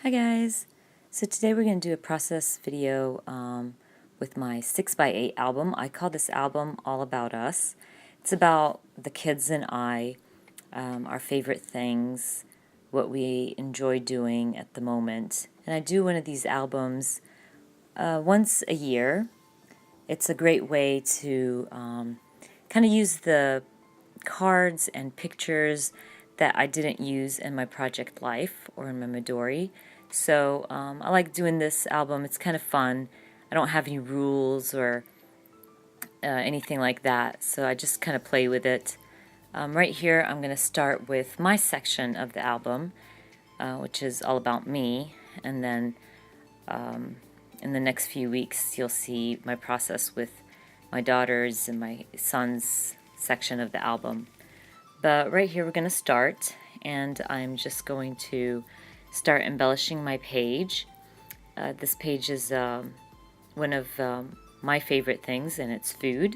Hi guys! So today we're going to do a process video with my 6x8 album. I call this album All About Us. It's about the kids and I, our favorite things, what we enjoy doing at the moment. And I do one of these albums once a year. It's a great way to kind of use the cards and pictures that I didn't use in my project life or in my Midori. So I like doing this album. It's kind of fun. I don't have any rules or anything like that, so I just kind of play with it. Right here I'm going to start with my section of the album, which is all about me, and then in the next few weeks you'll see my process with my daughter's and my son's section of the album. But right here we're going to start, and I'm just going to start embellishing my page. This page is one of my favorite things, and it's food.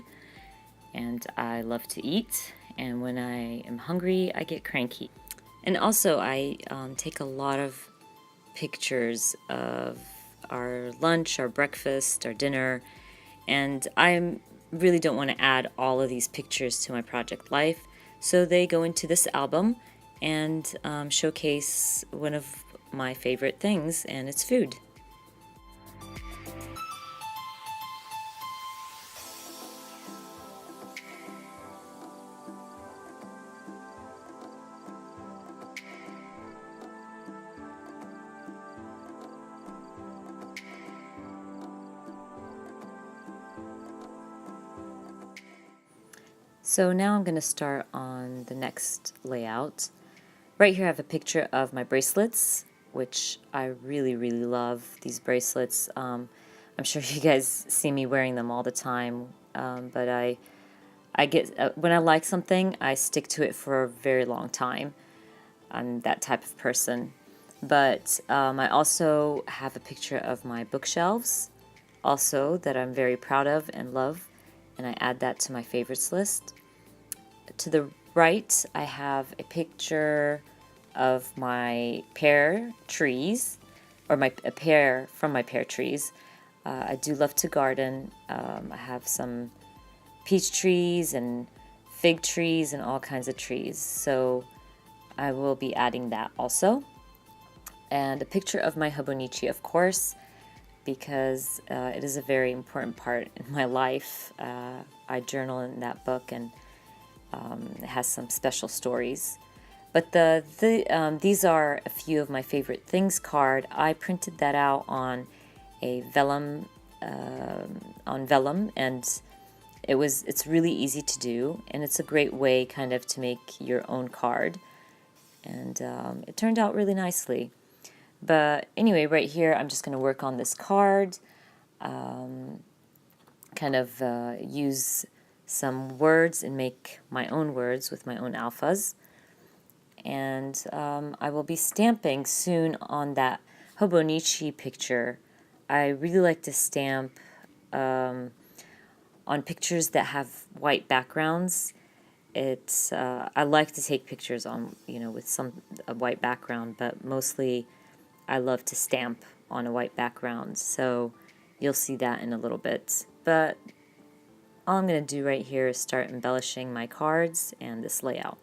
And I love to eat, and when I am hungry I get cranky. And also I take a lot of pictures of our lunch, our breakfast, our dinner, and I really don't want to add all of these pictures to my project life, so they go into this album and showcase one of my favorite things, and it's food. So now I'm going to start on the next layout. Right here I have a picture of my bracelets, which I really love these bracelets. I'm sure you guys see me wearing them all the time, but I get when I like something, I stick to it for a very long time. I'm that type of person. But I also have a picture of my bookshelves, also, that I'm very proud of and love, and I add that to my favorites list. To the right, I have a picture of my pear trees, or a pear from my pear trees. I do love to garden. I have some peach trees and fig trees and all kinds of trees, so I will be adding that also. And a picture of my hobonichi, of course, because it is a very important part in my life. I journal in that book, and it has some special stories. But these are a few of my favorite things card. I printed that out on a vellum, and it's really easy to do, and it's a great way kind of to make your own card, and it turned out really nicely. But anyway, right here I'm just going to work on this card, kind of use some words and make my own words with my own alphas. And I will be stamping soon on that hobonichi picture. I really like to stamp on pictures that have white backgrounds. It's I like to take pictures on with a white background, but mostly I love to stamp on a white background. So you'll see that in a little bit. But all I'm going to do right here is start embellishing my cards and this layout.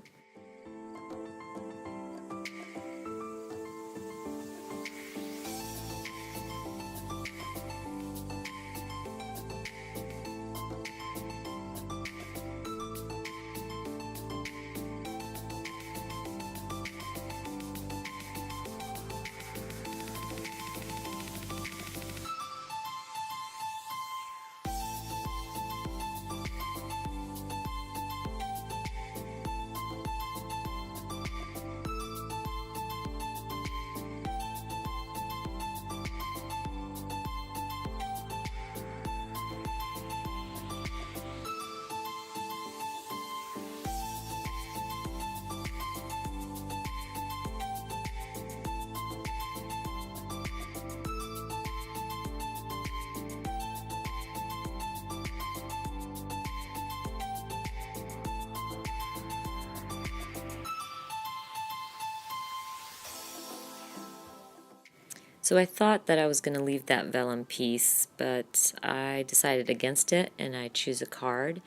So I thought that I was going to leave that vellum piece, but I decided against it, and I choose a card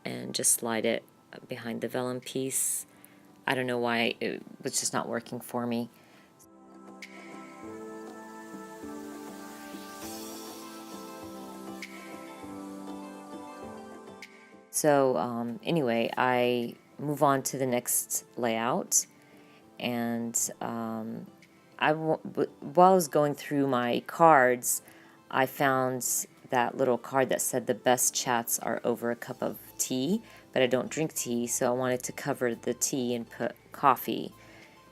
and just slide it behind the vellum piece. I don't know why it was just not working for me. So anyway, I move on to the next layout, and while I was going through my cards, I found that little card that said the best chats are over a cup of tea, but I don't drink tea, so I wanted to cover the tea and put coffee.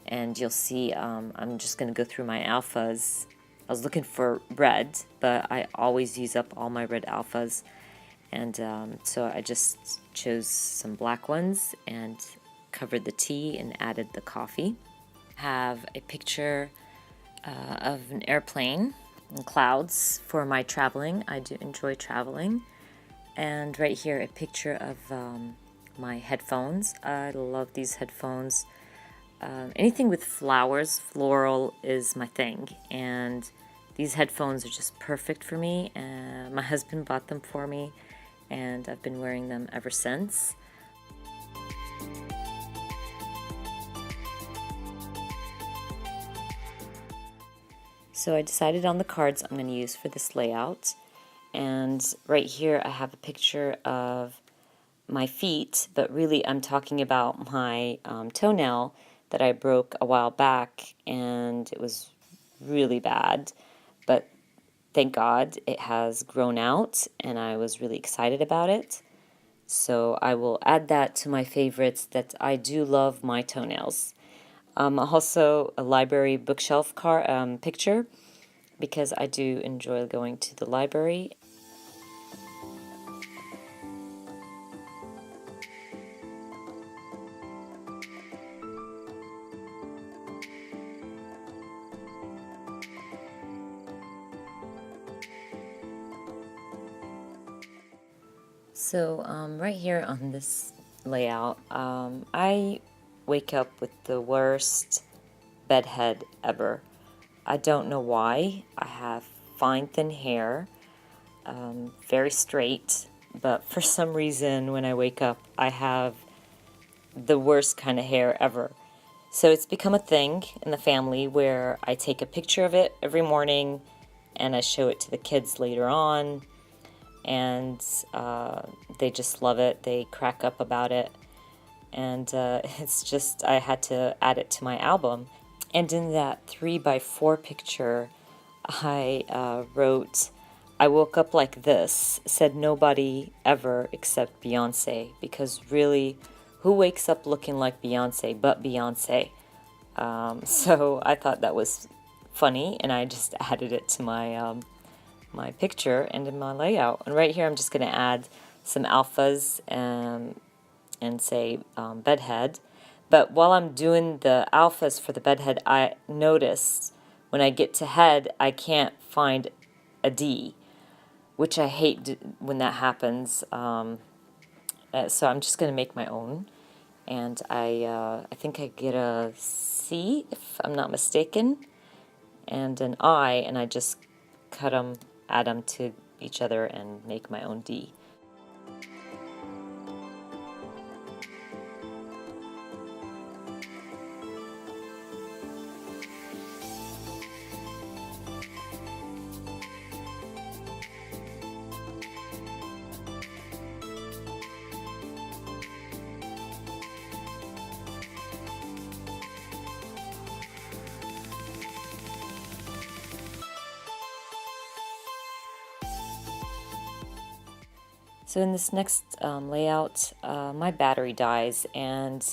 And you'll see I'm just going to go through my alphas. I was looking for red, but I always use up all my red alphas. And so I just chose some black ones and covered the tea and added the coffee. Have a picture of an airplane and clouds for my traveling. I do enjoy traveling. And right here, a picture of my headphones. I love these headphones. Anything with flowers, floral is my thing, and these headphones are just perfect for me. My husband bought them for me, and I've been wearing them ever since. So I decided on the cards I'm going to use for this layout, and right here I have a picture of my feet, but really I'm talking about my toenail that I broke a while back, and it was really bad, but thank God it has grown out, and I was really excited about it. So I will add that to my favorites, that I do love my toenails. Also a library bookshelf picture, because I do enjoy going to the library. So right here on this layout, I wake up with the worst bedhead ever. I don't know why. I have fine thin hair, very straight, but for some reason when I wake up I have the worst kind of hair ever. So it's become a thing in the family where I take a picture of it every morning and I show it to the kids later on, and they just love it. They crack up about it, and it's just, I had to add it to my album. And in that 3x4 picture, I wrote, "I woke up like this, said nobody ever except Beyonce," because really, who wakes up looking like Beyonce but Beyonce? So I thought that was funny, and I just added it to my picture and in my layout. And right here I'm just going to add some alphas and say bedhead. But while I'm doing the alphas for the bedhead, I noticed when I get to head I can't find a D, which I hate when that happens. So I'm just going to make my own, and I think I get a C if I'm not mistaken, and an I, and I just cut them, add them to each other, and make my own D. So in this next layout, my battery dies, and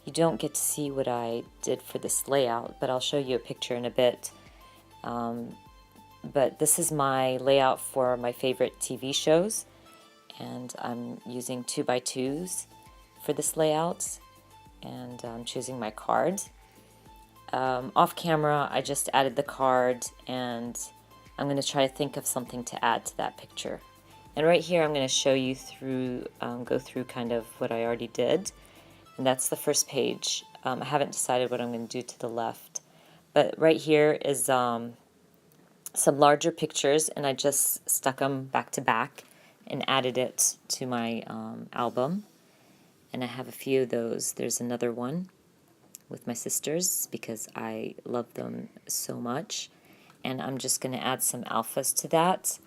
you don't get to see what I did for this layout, but I'll show you a picture in a bit. But this is my layout for my favorite TV shows, and I'm using 2x2s for this layout, and I'm choosing my card. Off camera, I just added the card, and I'm going to try to think of something to add to that picture. And right here I'm going to show you through, go through kind of what I already did. And that's the first page. I haven't decided what I'm going to do to the left. But right here is some larger pictures, and I just stuck them back to back and added it to my album. And I have a few of those. There's another one with my sisters because I love them so much. And I'm just going to add some alphas to that.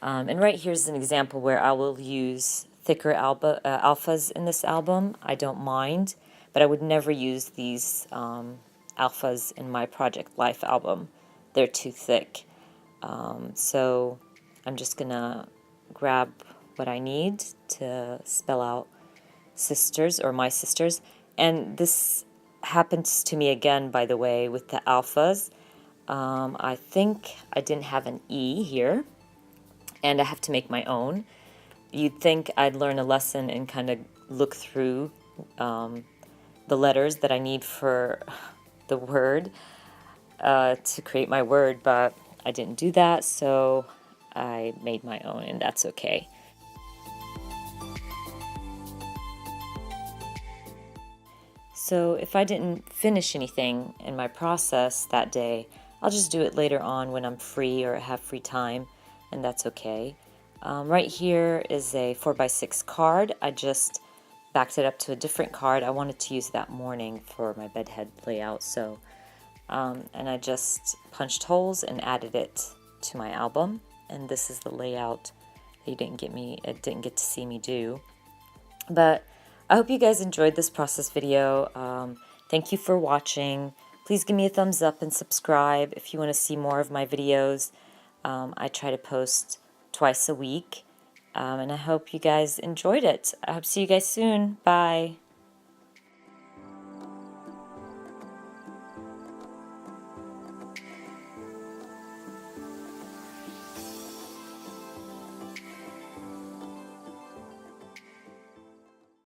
And right here's an example where I will use thicker alphas in this album. I don't mind, but I would never use these alphas in my Project Life album. They're too thick. So I'm just going to grab what I need to spell out sisters or my sisters. And this happens to me again, by the way, with the alphas. I think I didn't have an E here, and I have to make my own. You'd think I'd learn a lesson and kind of look through the letters that I need for the word to create my word, but I didn't do that, so I made my own, and that's okay. So if I didn't finish anything in my process that day, I'll just do it later on when I'm free or have free time, and that's okay. Right here is a 4x6 card. I just backed it up to a different card. I wanted to use that morning for my bedhead layout, so and I just punched holes and added it to my album. And this is the layout that you didn't get to see me do. But I hope you guys enjoyed this process video. Thank you for watching. Please give me a thumbs up and subscribe if you want to see more of my videos. I try to post twice a week, and I hope you guys enjoyed it. I hope to see you guys soon. Bye.